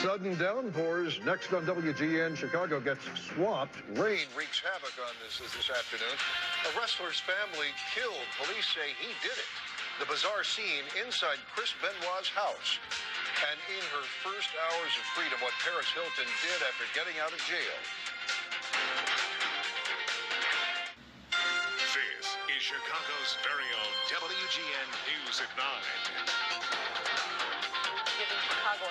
Sudden downpours. Next on WGN, Chicago gets swamped. Rain wreaks havoc on this afternoon. A wrestler's family killed. Police say he did it. The bizarre scene inside Chris Benoit's house. And in her first hours of freedom, what Paris Hilton did after getting out of jail. This is Chicago's very own WGN News at 9. Giving Chicago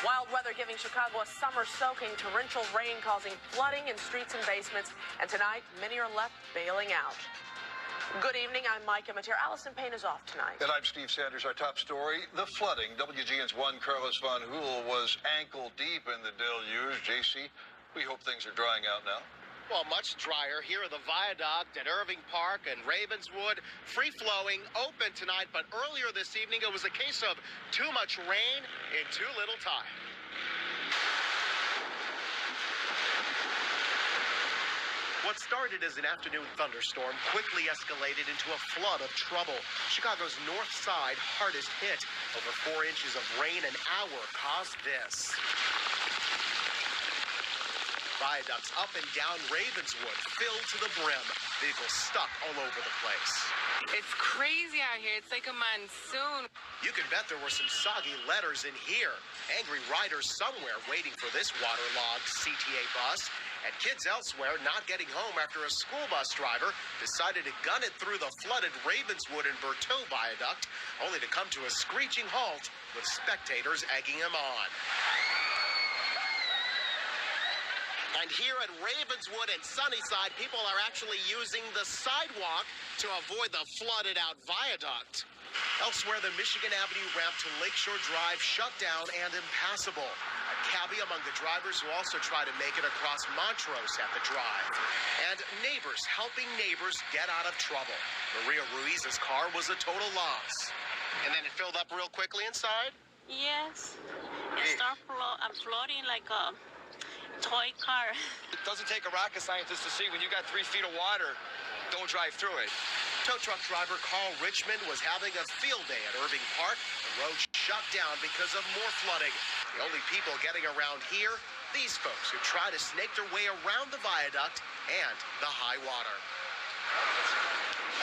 wild weather giving Chicago a summer soaking, torrential rain causing flooding in streets and basements. And tonight, many are left bailing out. Good evening, I'm Micah Mateer. Allison Payne is off tonight. And I'm Steve Sanders. Our top story, the flooding. WGN's Juan Carlos Van Hool was ankle deep in the deluge. JC, we hope things are drying out now. Well, much drier. Here are the viaduct at Irving Park and Ravenswood. Free-flowing, open tonight, but earlier this evening it was a case of too much rain in too little time. What started as an afternoon thunderstorm quickly escalated into a flood of trouble. Chicago's north side hardest hit. Over 4 inches of rain an hour caused this. Viaducts up and down Ravenswood filled to the brim. Vehicles stuck all over the place. It's crazy out here. It's like a monsoon. You can bet there were some soggy letters in here. Angry riders somewhere waiting for this waterlogged CTA bus. And kids elsewhere not getting home after a school bus driver decided to gun it through the flooded Ravenswood and Berteau viaduct, only to come to a screeching halt with spectators egging him on. And here at Ravenswood and Sunnyside, people are actually using the sidewalk to avoid the flooded-out viaduct. Elsewhere, the Michigan Avenue ramp to Lakeshore Drive shut down and impassable. A cabbie among the drivers who also try to make it across Montrose at the drive. And neighbors helping neighbors get out of trouble. Maria Ruiz's car was a total loss. And then it filled up real quickly inside? Yes. It started floating like a toy car. It doesn't take a rocket scientist to see when you got 3 feet of water, don't drive through it. Tow truck driver Carl Richmond was having a field day at Irving Park. The road shut down because of more flooding. The only people getting around here, these folks who try to snake their way around the viaduct and the high water.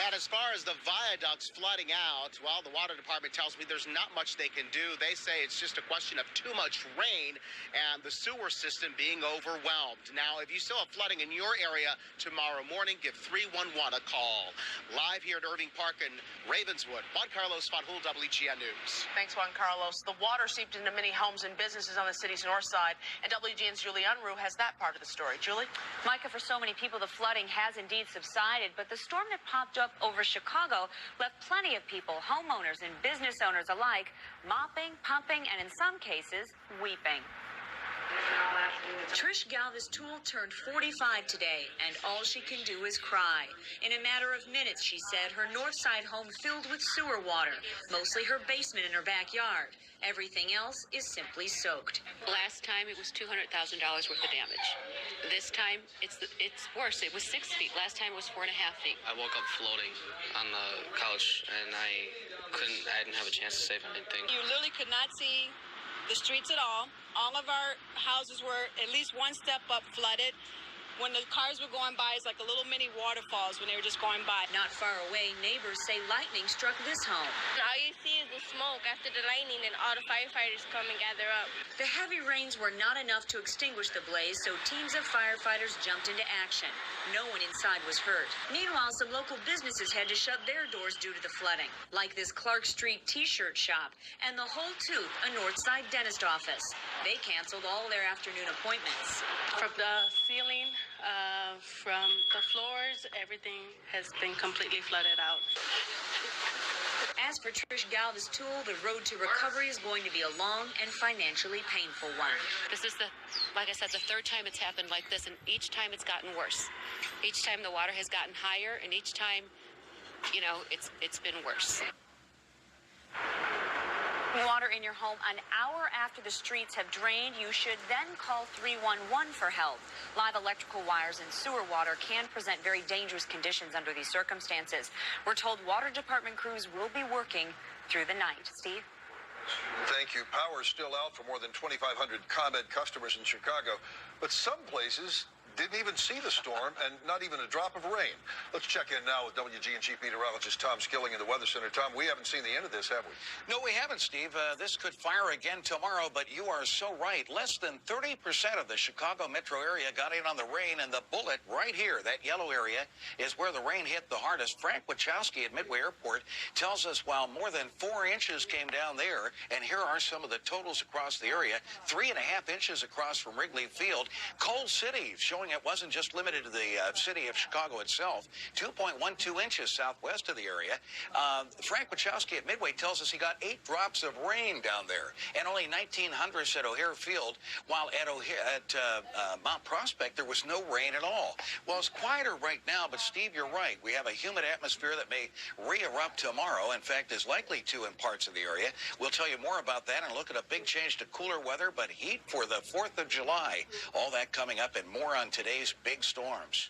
And as far as the viaducts flooding out, well, the water department tells me there's not much they can do. They say it's just a question of too much rain and the sewer system being overwhelmed. Now, if you still have flooding in your area tomorrow morning, give 311 a call. Live here at Irving Park in Ravenswood, Juan Carlos Van Hool, WGN News. Thanks, Juan Carlos. The water seeped into many homes and businesses on the city's north side, and WGN's Julie Unruh has that part of the story. Julie? Micah, for so many people, the flooding has indeed subsided, but the storm that popped up over Chicago left plenty of people, homeowners and business owners alike, mopping, pumping, and in some cases, weeping. Trish Galvez-Toole turned 45 today, and all she can do is cry. In a matter of minutes, she said, her north side home filled with sewer water, mostly her basement and her backyard. Everything else is simply soaked. Last time it was $200,000 worth of damage. This time it's worse. It was 6 feet. Last time it was 4.5 feet. I woke up floating on the couch and I didn't have a chance to save anything. You literally could not see the streets at all. All of our houses were at least one step up flooded. When the cars were going by, it's like a little mini waterfalls when they were just going by. Not far away, neighbors say lightning struck this home. All you see is the smoke after the lightning, and all the firefighters come and gather up. The heavy rains were not enough to extinguish the blaze, so teams of firefighters jumped into action. No one inside was hurt. Meanwhile, some local businesses had to shut their doors due to the flooding, like this Clark Street T-shirt shop and the Whole Tooth, a Northside dentist office. They canceled all their afternoon appointments. From the ceiling, from the floors, everything has been completely flooded out. As for Trish Galvez-Toole, the road to recovery is going to be a long and financially painful one. This is like I said, the third time it's happened like this, and each time it's gotten worse. Each time the water has gotten higher, and each time, it's been worse. Water in your home an hour after the streets have drained, you should then call 311 for help. Live electrical wires and sewer water can present very dangerous conditions under these circumstances. We're told water department crews will be working through the night. Steve? Thank you. Power's still out for more than 2,500 ComEd customers in Chicago, but some places didn't even see the storm and not even a drop of rain. Let's check in now with WGN Chief Meteorologist Tom Skilling in the Weather Center. Tom, we haven't seen the end of this, have we? No, we haven't, Steve. This could fire again tomorrow, but you are so right. Less than 30% of the Chicago metro area got in on the rain, and the bullet right here, that yellow area, is where the rain hit the hardest. Frank Wachowski at Midway Airport tells us while more than 4 inches came down there, and here are some of the totals across the area, 3.5 inches across from Wrigley Field. Coal City showing it wasn't just limited to the city of Chicago itself, 2.12 inches southwest of the area. Frank Wachowski at Midway tells us he got 8 drops of rain down there, and only 19 hundredths at O'Hare Field, while at Mount Prospect there was no rain at all. Well, it's quieter right now, but Steve, you're right. We have a humid atmosphere that may re-erupt tomorrow. In fact, is likely to in parts of the area. We'll tell you more about that and look at a big change to cooler weather, but heat for the 4th of July. All that coming up and more on today's big storms.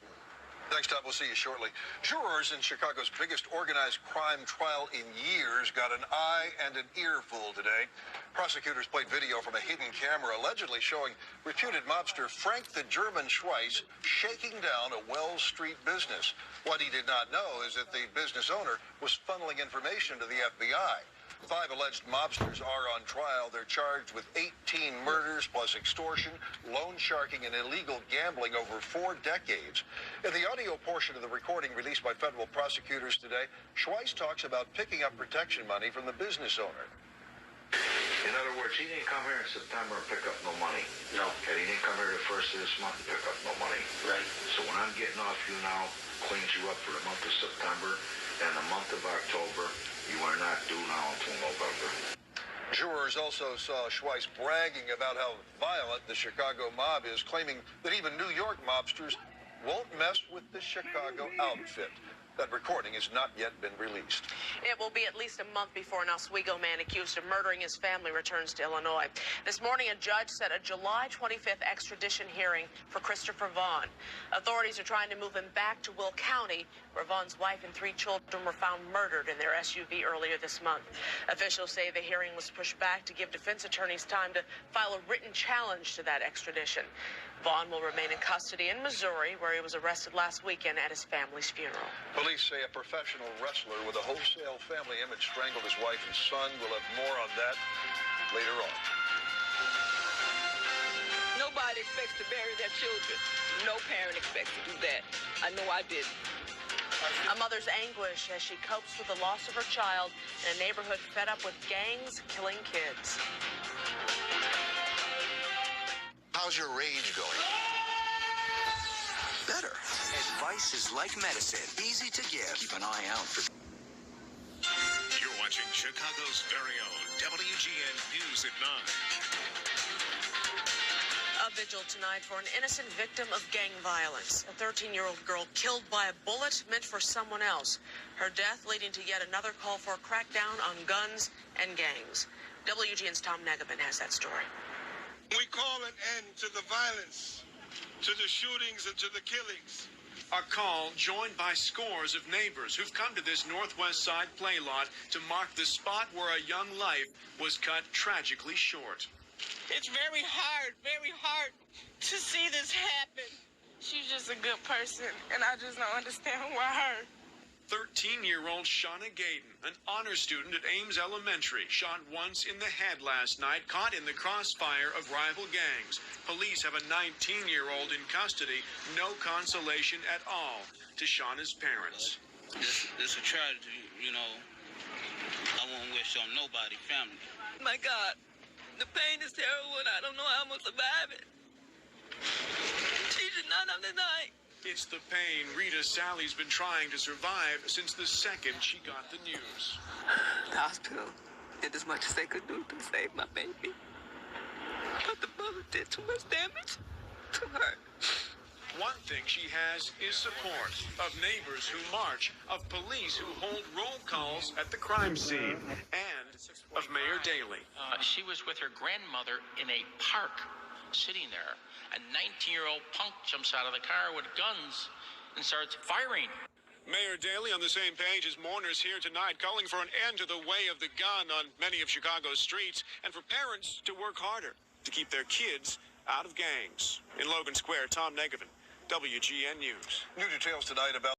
Thanks, Tom. We'll see you shortly. Jurors in Chicago's biggest organized crime trial in years got an eye and an earful today. Prosecutors played video from a hidden camera allegedly showing reputed mobster Frank the German Schweiss shaking down a Wells Street business. What he did not know is that the business owner was funneling information to the FBI. 5 alleged mobsters are on trial. They're charged with 18 murders plus extortion, loan sharking, and illegal gambling over 4 decades. In the audio portion of the recording released by federal prosecutors today, Schweiss talks about picking up protection money from the business owner. In other words, he didn't come here in September and pick up no money. No. And he didn't come here the first of this month and pick up no money. Right. So when I'm getting off you now, cleans you up for the month of September and the month of October. You are not due now until November. Jurors also saw Schweiss bragging about how violent the Chicago mob is, claiming that even New York mobsters won't mess with the Chicago outfit. That recording has not yet been released. It will be at least a month before an Oswego man accused of murdering his family returns to Illinois. This morning, a judge set a July 25th extradition hearing for Christopher Vaughn. Authorities are trying to move him back to Will County, where Vaughn's wife and 3 children were found murdered in their SUV earlier this month. Officials say the hearing was pushed back to give defense attorneys time to file a written challenge to that extradition. Vaughn will remain in custody in Missouri, where he was arrested last weekend at his family's funeral. Police say a professional wrestler with a wholesale family image strangled his wife and son. We'll have more on that later on. Nobody expects to bury their children. No parent expects to do that. I know I didn't. A mother's anguish as she copes with the loss of her child in a neighborhood fed up with gangs killing kids. How's your rage going? Better. Advice is like medicine, easy to give. Keep an eye out for... You're watching Chicago's very own WGN News at 9. A vigil tonight for an innocent victim of gang violence. A 13-year-old girl killed by a bullet meant for someone else. Her death leading to yet another call for a crackdown on guns and gangs. WGN's Tom Negaban has that story. We call an end to the violence, to the shootings and to the killings. A call joined by scores of neighbors who've come to this Northwest Side play lot to mark the spot where a young life was cut tragically short. It's very hard to see this happen. She's just a good person, and I just don't understand why her. 13-year-old Shauna Gayden, an honor student at Ames Elementary, shot once in the head last night, caught in the crossfire of rival gangs. Police have a 19-year-old in custody. No consolation at all to Shauna's parents. It's a tragedy, you know. I won't wish on nobody, family. My God, the pain is terrible, and I don't know how I'm going to survive it. She did not have the night. It's the pain Rita Sally's been trying to survive since the second she got the news. The hospital did as much as they could do to save my baby. But the bullet did too much damage to her. One thing she has is support of neighbors who march, of police who hold roll calls at the crime scene, and of Mayor Daley. She was with her grandmother in a park, sitting there. A 19-year-old punk jumps out of the car with guns and starts firing. Mayor Daley on the same page as mourners here tonight, calling for an end to the way of the gun on many of Chicago's streets and for parents to work harder to keep their kids out of gangs. In Logan Square, Tom Negevin, WGN News. New details tonight about